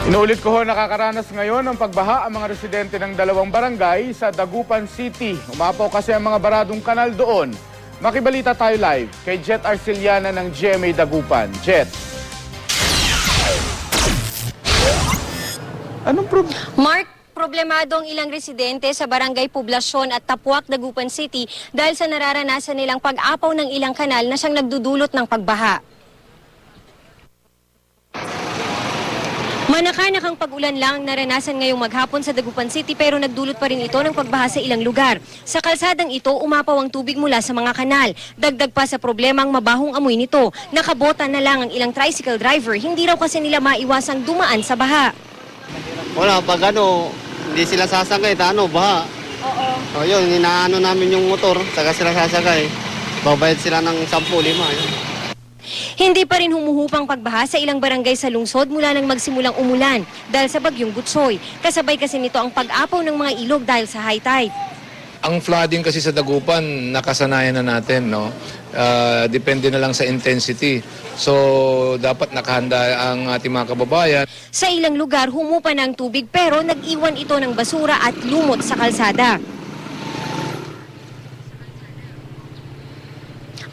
Inuulit ko ho, nakakaranas ngayon ng pagbaha ang mga residente ng dalawang barangay sa Dagupan City. Umapaw kasi ang mga baradong kanal doon. Makibalita tayo live kay Jet Arceliana ng GMA Dagupan. Jet. Anong Mark, problemado ang ilang residente sa Barangay Poblasyon at Tapuac, Dagupan City dahil sa nararanasan nilang pag-apaw ng ilang kanal na siyang nagdudulot ng pagbaha. Manakanakang pag-ulan lang ang naranasan ngayong maghapon sa Dagupan City pero nagdulot pa rin ito ng pagbaha sa ilang lugar. Sa kalsadang ito, umapaw ang tubig mula sa mga kanal. Dagdag pa sa problema ang mabahong amoy nito. Nakabota na lang ang ilang tricycle driver, hindi raw kasi nila maiwasang dumaan sa baha. Wala, pag hindi sila sasakay, baha. Oo. O yun, inaano namin yung motor, saka sila sasakay. Babayad sila ng 10-5. Yun. Hindi pa rin humuhupang pagbaha sa ilang barangay sa lungsod mula nang magsimulang umulan dahil sa bagyong Butsoy. Kasabay kasi nito ang pag-apaw ng mga ilog dahil sa high tide. Ang flooding kasi sa Dagupan, nakasanayan na natin, no? Depende na lang sa intensity. So, dapat nakahanda ang ating mga kababayan. Sa ilang lugar, humupa na ang tubig pero nag-iwan ito ng basura at lumot sa kalsada.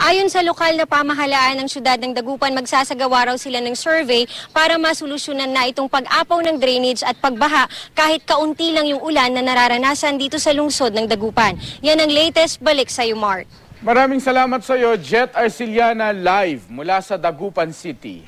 Ayon sa lokal na pamahalaan ng syudad ng Dagupan, magsasagawa raw sila ng survey para masolusyonan na itong pag-apaw ng drainage at pagbaha kahit kaunti lang yung ulan na nararanasan dito sa lungsod ng Dagupan. Yan ang latest, balik sa iyo, Mark. Maraming salamat sa iyo, Jet Arceliana, live mula sa Dagupan City.